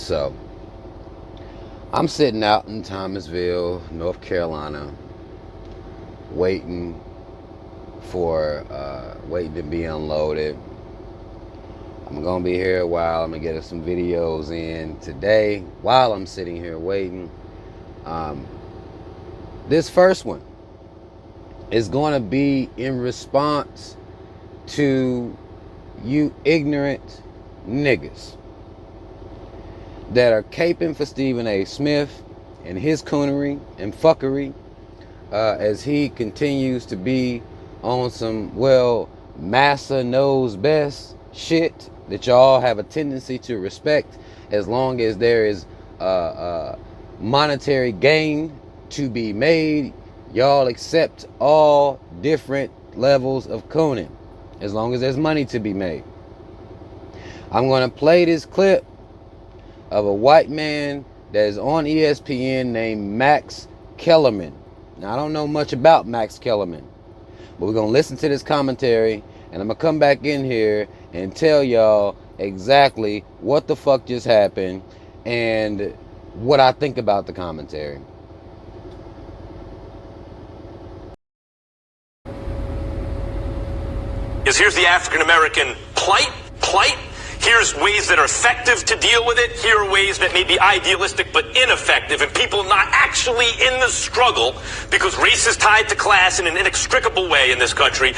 So, I'm sitting out in Thomasville, North Carolina, waiting to be unloaded. I'm gonna be here a while. I'm gonna get some videos in today while I'm sitting here waiting. This first one is gonna be in response to you ignorant niggas that are caping for Stephen A. Smith and his coonery and fuckery as he continues to be on some, well, massa knows best shit that y'all have a tendency to respect as long as there is monetary gain to be made. Y'all accept all different levels of cooning as long as there's money to be made. I'm going to play this clip of a white man that is on ESPN named Max Kellerman. Now, I don't know much about Max Kellerman, but we're going to listen to this commentary, and I'm going to come back in here and tell y'all exactly what the fuck just happened and what I think about the commentary. Here's the African American plight. Here's ways that are effective to deal with it. Here are ways that may be idealistic but ineffective, and people not actually in the struggle, because race is tied to class in an inextricable way in this country.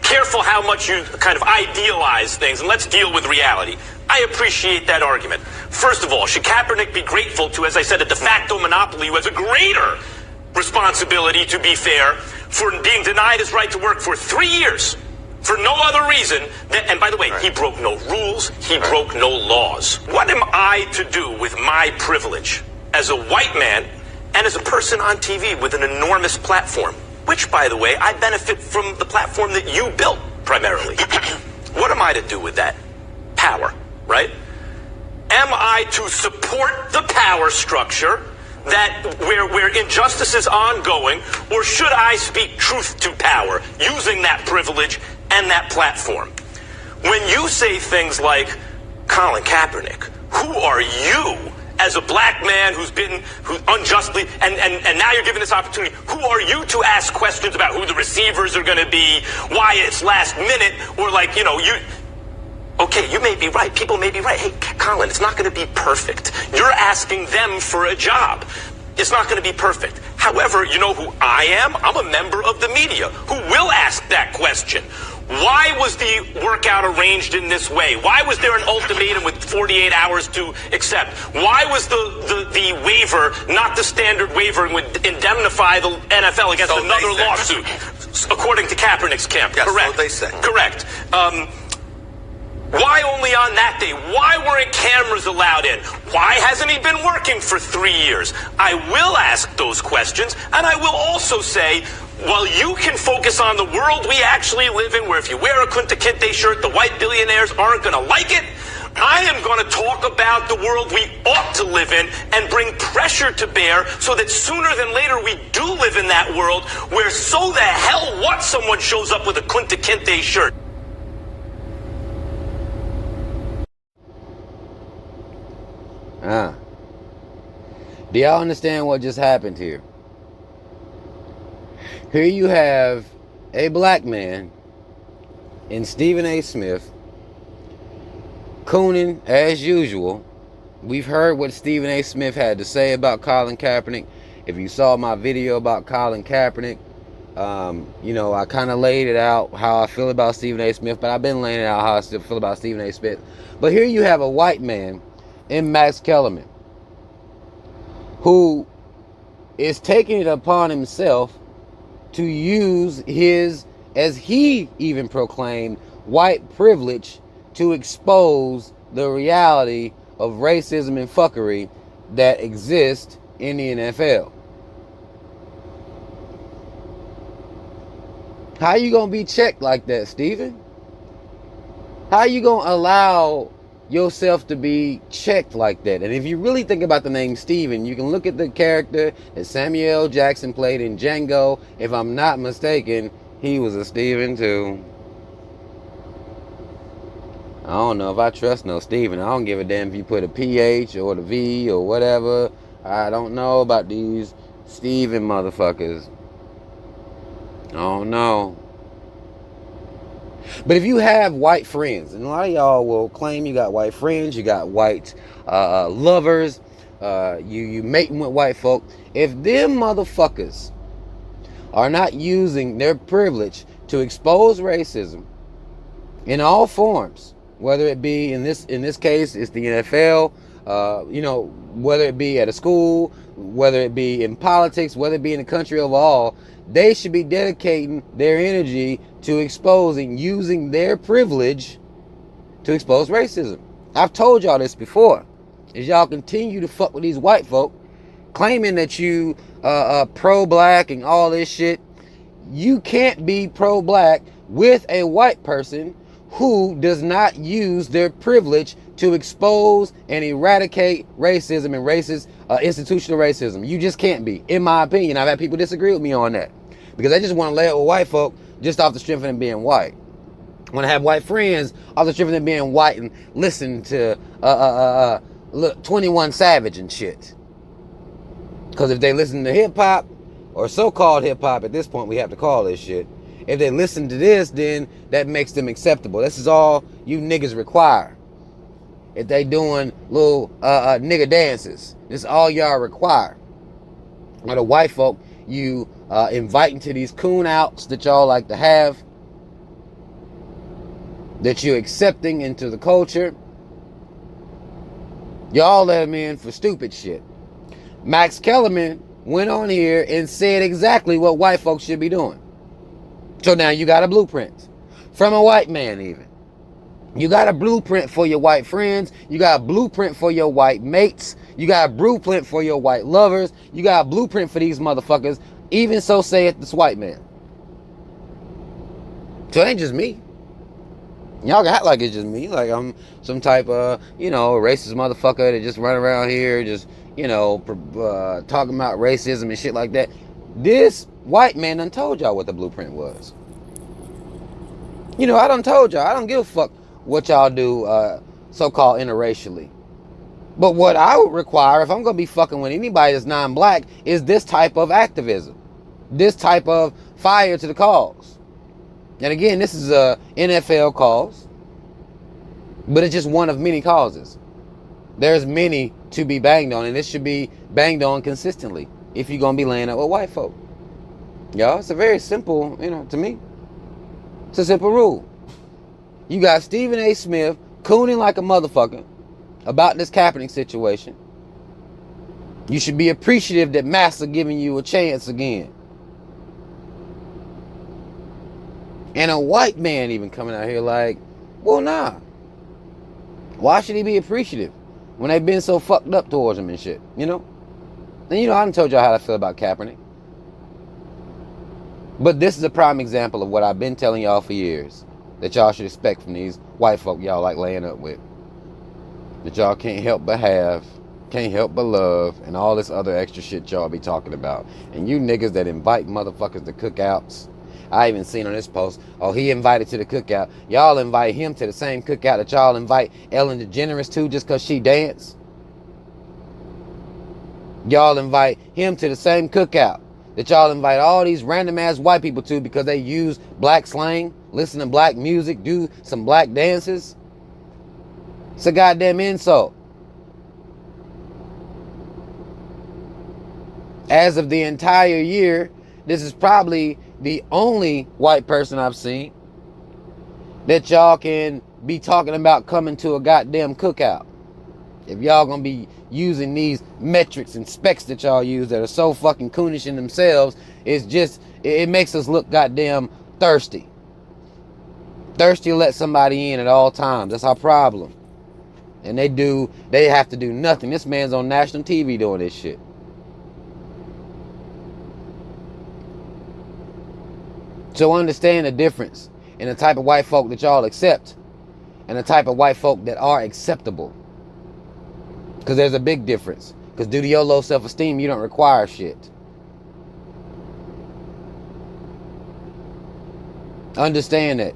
Careful how much you kind of idealize things, and let's deal with reality. I appreciate that argument. First of all, should Kaepernick be grateful to, as I said, a de facto monopoly who has a greater responsibility, to be fair, for being denied his right to work for 3 years? For no other reason than, and by the way, he broke no rules, he broke no laws. What am I to do with my privilege as a white man and as a person on TV with an enormous platform? Which, by the way, I benefit from the platform that you built primarily. What am I to do with that? Power, right? Am I to support the power structure that where injustice is ongoing, or should I speak truth to power using that privilege and that platform? When you say things like, Colin Kaepernick, who are you as a black man who unjustly, and now you're given this opportunity, who are you to ask questions about who the receivers are going to be, why it's last minute, or like, okay, you may be right. People may be right. Hey, Colin, it's not going to be perfect. You're asking them for a job. It's not going to be perfect. However, you know who I am? I'm a member of the media who will ask that question. Why was the workout arranged in this way? Why was there an ultimatum with 48 hours to accept? Why was the waiver not the standard waiver and would indemnify the NFL against another lawsuit? According to Kaepernick's camp. Yes, correct. So they say. Correct. Why only on that day? Why weren't cameras allowed in? Why hasn't he been working for 3 years? I will ask those questions, and I will also say, while you can focus on the world we actually live in, where if you wear a Kunta Kinte shirt, the white billionaires aren't going to like it, I am going to talk about the world we ought to live in and bring pressure to bear so that sooner than later we do live in that world where so the hell what someone shows up with a Kunta Kinte shirt. Do y'all understand what just happened here? Here you have a black man in Stephen A. Smith cooning as usual. We've heard what Stephen A. Smith had to say about Colin Kaepernick. If you saw my video about Colin Kaepernick, I kind of laid it out how I feel about Stephen A. Smith, but I've been laying it out how I still feel about Stephen A. Smith. But here you have a white man in Max Kellerman who is taking it upon himself to use his, as he even proclaimed, white privilege to expose the reality of racism and fuckery that exists in the NFL. How you gonna be checked like that, Stephen? How you gonna allow yourself to be checked like that? And if you really think about the name Steven, you can look at the character that Samuel L. Jackson played in Django. If I'm not mistaken, he was a Steven too. I don't know if I trust no Steven. I don't give a damn if you put a PH or the V or whatever. I don't know about these Steven motherfuckers. I don't know. But if you have white friends, and a lot of y'all will claim you got white friends, you got white lovers, you mating with white folk. If them motherfuckers are not using their privilege to expose racism in all forms, whether it be in this case it's the NFL, whether it be at a school, whether it be in politics, whether it be in the country overall, they should be dedicating their energy to exposing, using their privilege to expose racism. I've told y'all this before. As y'all continue to fuck with these white folk, claiming that you pro-black and all this shit, you can't be pro-black with a white person who does not use their privilege to expose and eradicate racism and racist institutional racism. You just can't be, in my opinion. I've had people disagree with me on that because they just want to lay it with white folk just off the strength of them being white. I want to have white friends off the strength of them being white and listen to 21 Savage and shit. Because if they listen to hip-hop, or so-called hip-hop at this point we have to call this shit, if they listen to this, then that makes them acceptable. This is all you niggas require. If they doing little nigga dances, this is all y'all require. Or the white folk you inviting to these coon outs that y'all like to have, that you're accepting into the culture, y'all let them in for stupid shit. Max Kellerman went on here and said exactly what white folks should be doing. So now you got a blueprint from a white man even. You got a blueprint for your white friends. You got a blueprint for your white mates. You got a blueprint for your white lovers. You got a blueprint for these motherfuckers. Even so saith this white man. So it ain't just me. Y'all act like it's just me. Like I'm some type of, racist motherfucker that just run around here just, talking about racism and shit like that. This white man done told y'all what the blueprint was. I done told y'all. I don't give a fuck what y'all do so-called interracially. But what I would require if I'm going to be fucking with anybody that's non-black is this type of activism. This type of fire to the cause. And again, this is a NFL cause. But it's just one of many causes. There's many to be banged on. And this should be banged on consistently if you're going to be laying up with white folk. Y'all, it's a very simple, to me, it's a simple rule. You got Stephen A. Smith cooning like a motherfucker about this Kaepernick situation. You should be appreciative that Massa giving you a chance again. And a white man even coming out here like, well, nah. Why should he be appreciative when they've been so fucked up towards him and shit, And I done told y'all how I feel about Kaepernick. But this is a prime example of what I've been telling y'all for years. That y'all should expect from these white folk y'all like laying up with. That y'all can't help but have, can't help but love, and all this other extra shit y'all be talking about. And you niggas that invite motherfuckers to cookouts. I even seen on this post, he invited to the cookout. Y'all invite him to the same cookout that y'all invite Ellen DeGeneres to just because she dance. Y'all invite him to the same cookout that y'all invite all these random ass white people to because they use black slang, listen to black music, do some black dances. It's a goddamn insult. As of the entire year, this is probably the only white person I've seen that y'all can be talking about coming to a goddamn cookout. If y'all gonna be using these metrics and specs that y'all use that are so fucking coonish in themselves, it makes us look goddamn thirsty. Thirsty to let somebody in at all times. That's our problem. And they have to do nothing. This man's on national TV doing this shit. So understand the difference in the type of white folk that y'all accept and the type of white folk that are acceptable. Because there's a big difference. Because due to your low self-esteem, you don't require shit. Understand that.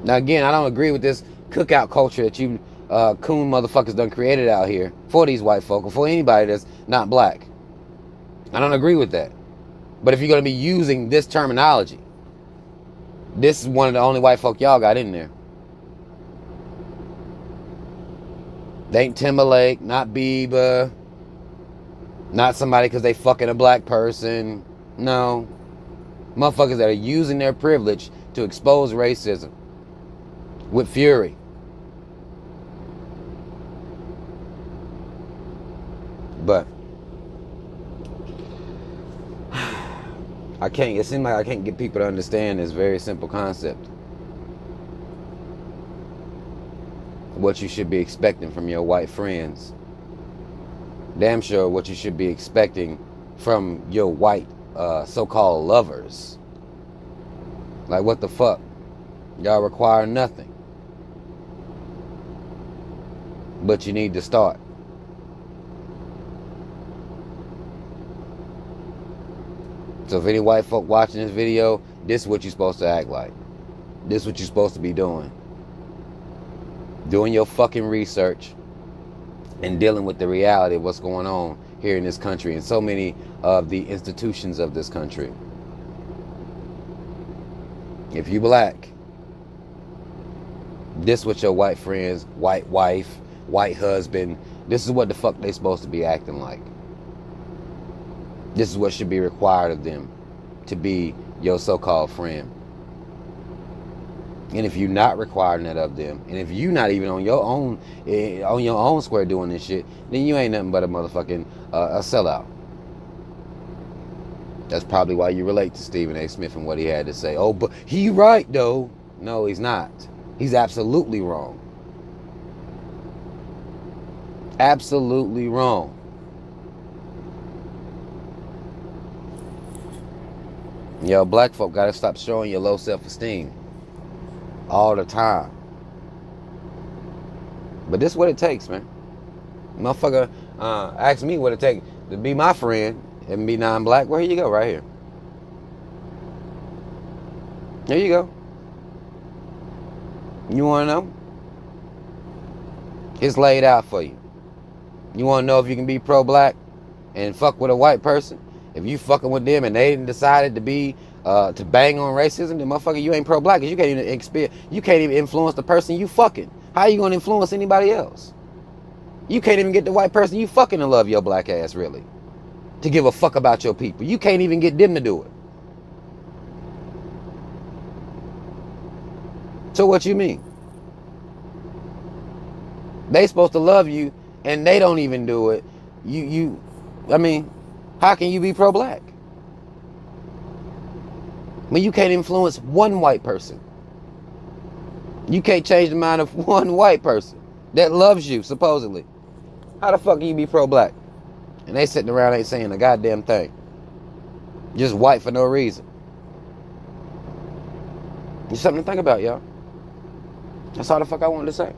Now again, I don't agree with this cookout culture that you coon motherfuckers done created out here for these white folk or for anybody that's not black. I don't agree with that. But if you're going to be using this terminology, this is one of the only white folk y'all got in there. They ain't Timberlake, not Bieber, not somebody because they fucking a black person. No. Motherfuckers that are using their privilege to expose racism with fury. But it seems like I can't get people to understand this very simple concept. What you should be expecting from your white friends. Damn sure what you should be expecting from your white so-called lovers. Like, what the fuck? Y'all require nothing. But you need to start. So if any white folk watching this video, this is what you're supposed to act like. This is what you're supposed to be doing. Doing your fucking research and dealing with the reality of what's going on here in this country and so many of the institutions of this country. If you black, this is what your white friends, white wife, white husband, this is what the fuck they supposed to be acting like. This is what should be required of them to be your so-called friend. And if you're not requiring that of them, and if you're not even on your own square doing this shit, then you ain't nothing but a motherfucking a sellout. That's probably why you relate to Stephen A. Smith and what he had to say. Oh, but he right though. No, he's not. He's absolutely wrong. Absolutely wrong. Yo, black folk gotta stop showing your low self-esteem all the time. But this is what it takes, man. Motherfucker ask me what it takes to be my friend and be non-black. Well, here you go, right here. There you go. You want to know? It's laid out for you. You want to know if you can be pro-black and fuck with a white person? If you fucking with them and they decided to be to bang on racism, then motherfucker, you ain't pro-black because you can't even influence the person you fucking. How you gonna influence anybody else? You can't even get the white person you fucking to love your black ass, really, to give a fuck about your people. You can't even get them to do it. So what you mean? They supposed to love you and they don't even do it. I mean, how can you be pro-black when you can't influence one white person? You can't change the mind of one white person that loves you, supposedly. How the fuck can you be pro-black? And they sitting around ain't saying a goddamn thing. Just white for no reason. It's something to think about, y'all. That's all the fuck I wanted to say.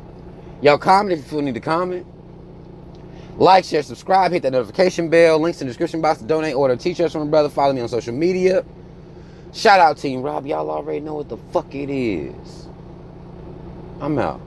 Y'all comment if you feel need to comment. Like, share, subscribe, hit that notification bell. Links in the description box to donate, order t-shirts from my brother. Follow me on social media. Shout out Team Rob. Y'all already know what the fuck it is. I'm out.